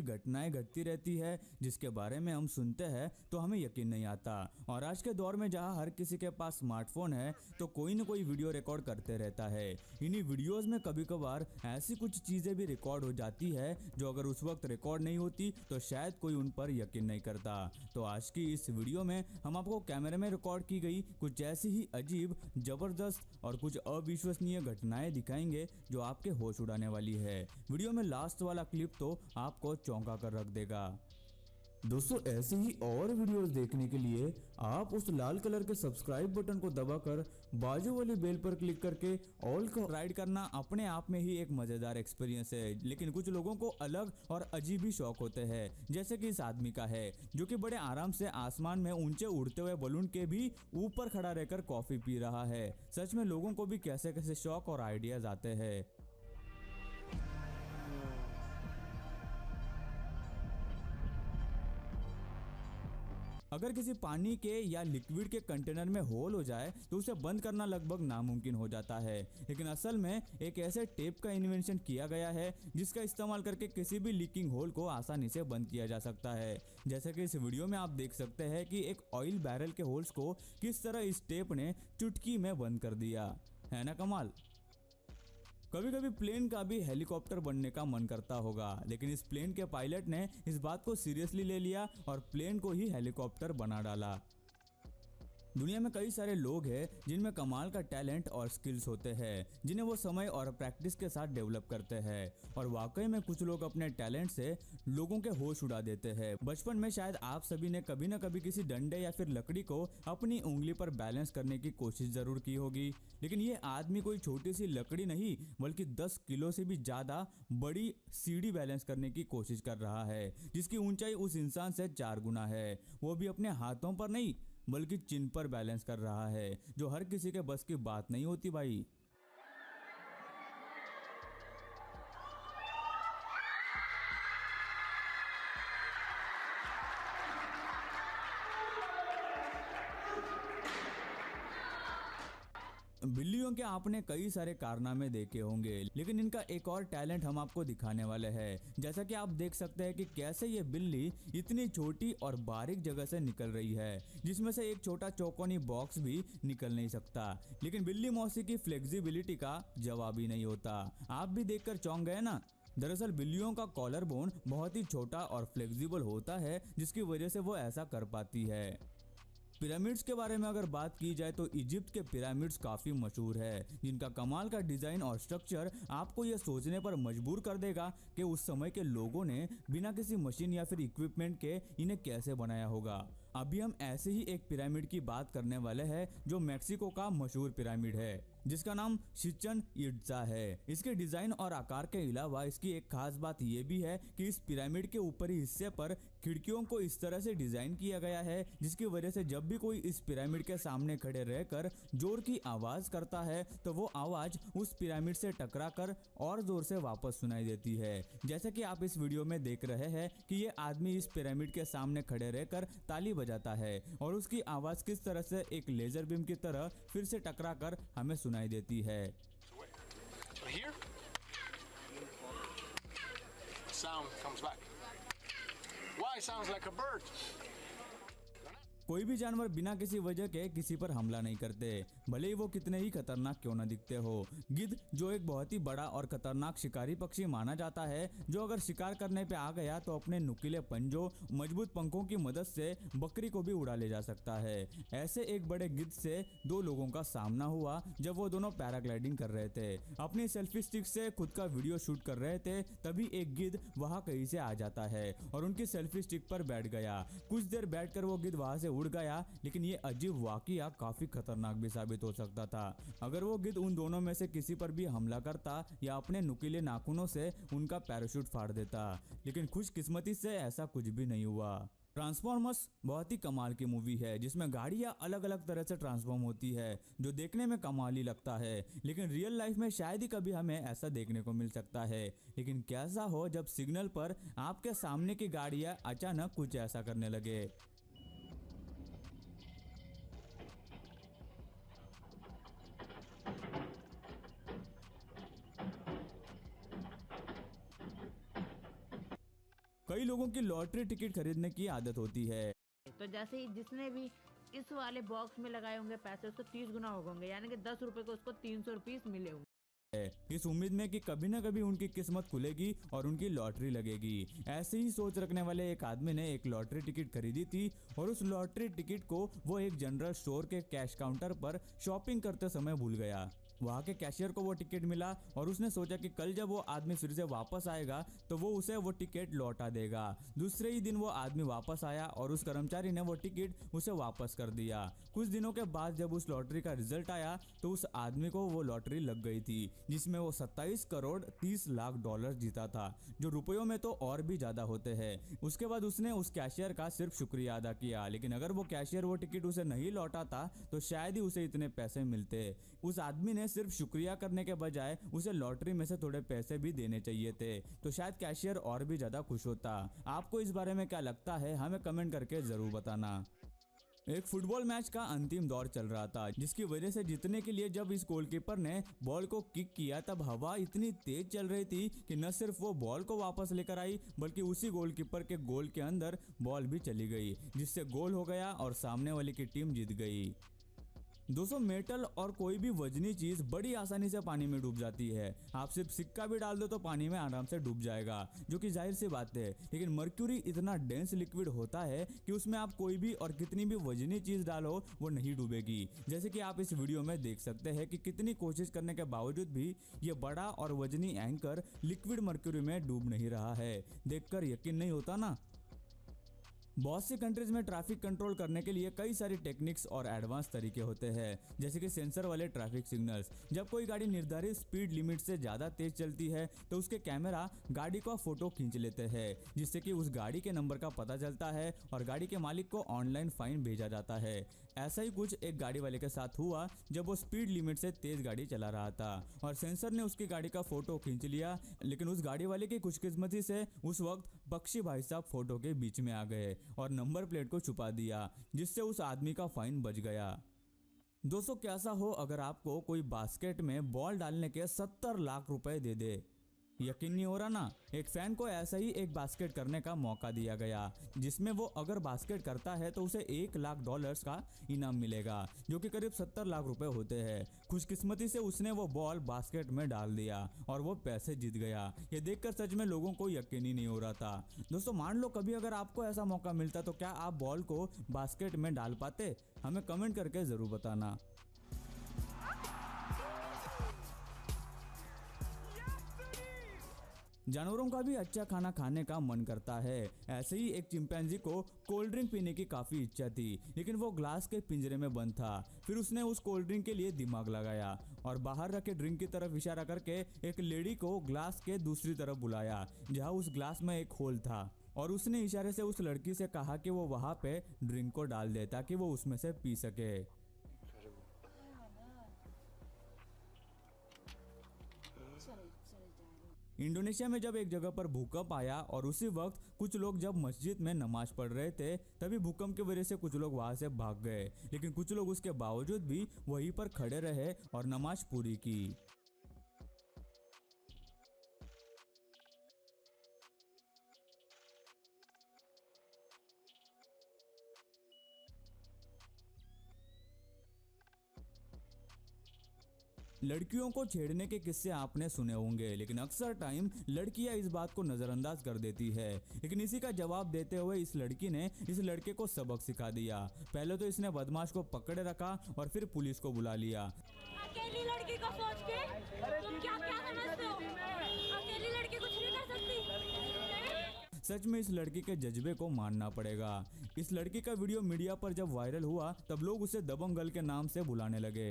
घटनाएं घटती रहती है जिसके बारे में हम सुनते हैं तो हमें यकीन नहीं आता। और आज के दौर में जहां हर किसी के पास स्मार्टफोन है तो कोई न कोई वीडियो रिकॉर्ड करते रहता है। इन्हीं वीडियोस में कभी कभार ऐसी कुछ चीजें भी रिकॉर्ड हो जाती है जो अगर उस वक्त रिकॉर्ड नहीं होती तो शायद कोई उन पर यकीन नहीं करता। तो आज की इस वीडियो में हम आपको कैमरे में रिकॉर्ड की गई कुछ ऐसी ही अजीब, जबरदस्त और कुछ अविश्वसनीय घटनाएं दिखाएंगे जो आपके होश उड़ाने वाली है। वीडियो में लास्ट वाला क्लिप तो आपको चौंका कर रख देगा। दोस्तों, ऐसे ही और वीडियोस देखने के लिए आप उस लाल कलर के सब्सक्राइब बटन को दबाकर बाजू वाली बेल पर क्लिक करके ऑल को राइड करना अपने आप में ही एक मजेदार एक्सपीरियंस है। लेकिन कुछ लोगों को अलग और अजीब ही शौक होते हैं, जैसे कि इस आदमी का है जो कि बड़े आराम से आसमान में ऊंचे उड़ते हुए बलून के भी ऊपर खड़ा रहकर कॉफी पी रहा है। सच में लोगों को भी कैसे कैसे शौक और आइडियाज आते हैं। अगर किसी पानी के या लिक्विड के कंटेनर में होल हो जाए तो उसे बंद करना लगभग नामुमकिन हो जाता है। लेकिन असल में एक ऐसे टेप का इन्वेंशन किया गया है जिसका इस्तेमाल करके किसी भी लीकिंग होल को आसानी से बंद किया जा सकता है। जैसे कि इस वीडियो में आप देख सकते हैं कि एक ऑयल बैरल के होल्स को किस तरह इस टेप ने चुटकी में बंद कर दिया है ना कमाल। कभी कभी प्लेन का भी हेलीकॉप्टर बनने का मन करता होगा, लेकिन इस प्लेन के पायलट ने इस बात को सीरियसली ले लिया और प्लेन को ही हेलीकॉप्टर बना डाला। दुनिया में कई सारे लोग हैं जिनमें कमाल का टैलेंट और स्किल्स होते हैं जिन्हें वो समय और प्रैक्टिस के साथ डेवलप करते हैं। और वाकई में कुछ लोग अपने टैलेंट से लोगों के होश उड़ा देते हैं। बचपन में शायद आप सभी ने कभी न कभी किसी डंडे या फिर लकड़ी को अपनी उंगली पर बैलेंस करने की कोशिश जरूर की होगी। लेकिन ये आदमी कोई छोटी सी लकड़ी नहीं बल्कि 10 किलो से भी ज्यादा बड़ी सीढ़ी बैलेंस करने की कोशिश कर रहा है, जिसकी ऊंचाई उस इंसान से 4 गुना है। वो भी अपने हाथों पर नहीं बल्कि चिन पर बैलेंस कर रहा है, जो हर किसी के बस की बात नहीं होती भाई। बिल्लियों के आपने कई सारे कारनामे देखे होंगे, लेकिन इनका एक और टैलेंट हम आपको दिखाने वाले हैं। जैसा कि आप देख सकते हैं कि कैसे ये बिल्ली इतनी छोटी और बारीक जगह से निकल रही है जिसमें से एक छोटा चौकोनी बॉक्स भी निकल नहीं सकता। लेकिन बिल्ली मौसी की फ्लेक्सिबिलिटी का जवाब ही नहीं होता। आप भी देखकर चौंक गए ना। दरअसल बिल्लियों का कॉलर बोन बहुत ही छोटा और फ्लेक्सिबल होता है जिसकी वजह से वो ऐसा कर पाती है। पिरामिड्स के बारे में अगर बात की जाए तो इजिप्ट के पिरामिड्स काफी मशहूर है, जिनका कमाल का डिजाइन और स्ट्रक्चर आपको यह सोचने पर मजबूर कर देगा कि उस समय के लोगों ने बिना किसी मशीन या फिर इक्विपमेंट के इन्हें कैसे बनाया होगा। अभी हम ऐसे ही एक पिरामिड की बात करने वाले हैं जो मैक्सिको का मशहूर पिरामिड है, जिसका नाम चिचन इट्जा है। इसके डिजाइन और आकार के अलावा इसकी एक खास बात यह भी है कि इस पिरामिड के ऊपरी हिस्से पर खिड़कियों को इस तरह से डिजाइन किया गया है जिसकी वजह से जब भी कोई इस पिरामिड के सामने खड़े रहकर जोर की आवाज करता है तो वो आवाज उस पिरामिड से टकराकर और जोर से वापस सुनाई देती है। जैसे कि आप इस वीडियो में देख रहे हैं कि ये आदमी इस पिरामिड के सामने खड़े रहकर ताली बजाता है और उसकी आवाज किस तरह से एक लेजर बीम की तरह फिर से टकराकर हमें सुनाई देती है। So here, sound comes back. Why sounds like a bird? कोई भी जानवर बिना किसी वजह के किसी पर हमला नहीं करते, भले ही वो कितने ही खतरनाक क्यों न दिखते हो। गिद्ध जो एक बहुत ही बड़ा और खतरनाक शिकारी पक्षी माना जाता है, जो अगर शिकार करने पे आ गया तो अपने नुकीले पंजों, मजबूत पंखों की मदद से बकरी को भी उड़ा ले जा सकता है। ऐसे एक बड़े गिद्ध से 2 लोगों का सामना हुआ जब वो दोनों पैराग्लाइडिंग कर रहे थे। अपनी सेल्फी स्टिक से खुद का वीडियो शूट कर रहे थे, तभी एक गिद्ध वहां कहीं से आ जाता है और उनकी सेल्फी स्टिक पर बैठ गया। कुछ देर बैठकर वो गिद्ध वहां से उड़ गया, लेकिन ये अजीब वाकया काफी खतरनाक भी साबित हो सकता था। अगर वो गिद्ध उन दोनों में से किसी पर भी हमला करता या अपने नुकीले नाखूनों से उनका पैराशूट फाड़ देता, लेकिन खुशकिस्मती से ऐसा कुछ भी नहीं हुआ। ट्रांसफॉर्मर्स बहुत ही कमाल की मूवी है जिसमें गाड़ियां अलग अलग तरह से ट्रांसफॉर्म होती है, जो देखने में कमाल ही लगता है। लेकिन रियल लाइफ में शायद ही कभी हमें ऐसा देखने को मिल सकता है। लेकिन कैसा हो जब सिग्नल पर आपके सामने की गाड़ियां अचानक कुछ ऐसा करने लगे। कई लोगों की लॉटरी टिकट खरीदने की आदत होती है। तो जैसे ही जिसने भी इस वाले बॉक्स में लगाए होंगे पैसे, उसको 30 गुना हो होंगे, यानी कि 10 रुपए को उसको 300 रुपीस मिले होंगे, इस उम्मीद में कि कभी ना कभी उनकी किस्मत खुलेगी और उनकी लॉटरी लगेगी। ऐसे ही सोच रखने वाले एक आदमी ने एक लॉटरी टिकट खरीदी थी और उस लॉटरी टिकट को वो एक जनरल स्टोर के कैश काउंटर पर शॉपिंग करते समय भूल गया। वहाँ के कैशियर को वो टिकट मिला और उसने सोचा कि कल जब वो आदमी फिर से वापस आएगा तो वो उसे वो टिकट लौटा देगा। दूसरे ही दिन वो आदमी वापस आया और उस कर्मचारी ने वो टिकट उसे वापस कर दिया। कुछ दिनों के बाद जब उस लॉटरी का रिजल्ट आया तो उस आदमी को वो लॉटरी लग गई थी, जिसमें वो 27 करोड़ 30 लाख डॉलर जीता था, जो रुपयों में तो और भी ज्यादा होते हैं। उसके बाद उसने उस कैशियर का सिर्फ शुक्रिया अदा किया, लेकिन अगर वो कैशियर वो टिकट उसे नहीं लौटाता तो शायद ही उसे इतने पैसे मिलते। उस आदमी ने सिर्फ शुक्रिया करने के बजाय उसे लॉटरी में से थोड़े पैसे भी देने चाहिए थे, तो शायद कैशियर और भी ज्यादा खुश होता। आपको इस बारे में क्या लगता है, हमें कमेंट करके जरूर बताना। एक फुटबॉल मैच का अंतिम दौर चल रहा था, जिसकी वजह से जीतने के लिए जब इस गोलकीपर ने बॉल को किक किया तब हवा इतनी तेज चल रही थी कि न सिर्फ वो बॉल को वापस लेकर आई बल्कि उसी गोलकीपर के गोल के अंदर बॉल भी चली गई, जिससे गोल हो गया और सामने वाली की टीम जीत गई। दोस्तों, मेटल और कोई भी वजनी चीज बड़ी आसानी से पानी में डूब जाती है। आप सिर्फ सिक्का भी डाल दो तो पानी में आराम से डूब जाएगा, जो कि जाहिर सी बात है। लेकिन मर्क्यूरी इतना डेंस लिक्विड होता है कि उसमें आप कोई भी और कितनी भी वजनी चीज डालो वो नहीं डूबेगी। जैसे कि आप इस वीडियो में देख सकते हैं कि कितनी कोशिश करने के बावजूद भी ये बड़ा और वजनी एंकर लिक्विड मर्क्यूरी में डूब नहीं रहा है। देखकर यकीन नहीं होता ना। बहुत सी कंट्रीज में ट्रैफिक कंट्रोल करने के लिए कई सारी टेक्निक्स और एडवांस तरीके होते हैं, जैसे कि सेंसर वाले ट्रैफिक सिग्नल्स। जब कोई गाड़ी निर्धारित स्पीड लिमिट से ज़्यादा तेज चलती है तो उसके कैमरा गाड़ी का फोटो खींच लेते हैं, जिससे कि उस गाड़ी के नंबर का पता चलता है और गाड़ी के मालिक को ऑनलाइन फाइन भेजा जाता है। ऐसा ही कुछ एक गाड़ी वाले के साथ हुआ जब वो स्पीड लिमिट से तेज गाड़ी चला रहा था और सेंसर ने उसकी गाड़ी का फोटो खींच लिया, लेकिन उस गाड़ी वाले की खुशकिस्मती से उस वक्त बख्शी भाई साहब फोटो के बीच में आ गए और नंबर प्लेट को छुपा दिया, जिससे उस आदमी का फाइन बच गया। दोस्तों, कैसा हो अगर आपको कोई बास्केट में बॉल डालने के 70 लाख रुपए दे दे? यकीन नहीं हो रहा ना। एक फैन को ऐसा ही एक बास्केट करने का मौका दिया गया, जिसमें वो अगर बास्केट करता है तो उसे $1 लाख का इनाम मिलेगा, जो कि करीब 70 लाख रुपए होते हैं। खुशकिस्मती से उसने वो बॉल बास्केट में डाल दिया और वो पैसे जीत गया। ये देखकर सच में लोगों को यकीन ही नहीं हो रहा था। दोस्तों, मान लो कभी अगर आपको ऐसा मौका मिलता तो क्या आप बॉल को बास्केट में डाल पाते? हमें कमेंट करके जरूर बताना। जानवरों का भी अच्छा खाना खाने का मन करता है। ऐसे ही एक चिंपैंजी को कोल्ड ड्रिंक पीने की काफी इच्छा थी, लेकिन वो ग्लास के पिंजरे में बंद था। फिर उसने उस कोल्ड ड्रिंक के लिए दिमाग लगाया और बाहर रखे ड्रिंक की तरफ इशारा करके एक लेडी को ग्लास के दूसरी तरफ बुलाया, जहां उस ग्लास में एक होल था, और उसने इशारे से उस लड़की से कहा कि वो वहां पे ड्रिंक को डाल दे ताकि वो उसमें से पी सके। इंडोनेशिया में जब एक जगह पर भूकंप आया और उसी वक्त कुछ लोग जब मस्जिद में नमाज पढ़ रहे थे तभी भूकंप की वजह से कुछ लोग वहां से भाग गए, लेकिन कुछ लोग उसके बावजूद भी वहीं पर खड़े रहे और नमाज पूरी की। लड़कियों को छेड़ने के किस्से आपने सुने होंगे, लेकिन अक्सर टाइम लड़कियां इस बात को नजरअंदाज कर देती है। लेकिन इसी का जवाब देते हुए इस लड़की ने इस लड़के को सबक सिखा दिया। पहले तो इसने बदमाश को पकड़े रखा और फिर पुलिस को बुला लिया। अकेली लड़की को सोच के तुम क्या क्या समझते हो? अकेली लड़की कुछ नहीं कर सकती। सच में इस लड़की के जज्बे को मानना पड़ेगा। इस लड़की का वीडियो मीडिया पर जब वायरल हुआ तब लोग उसे दबंग गर्ल के नाम से बुलाने लगे।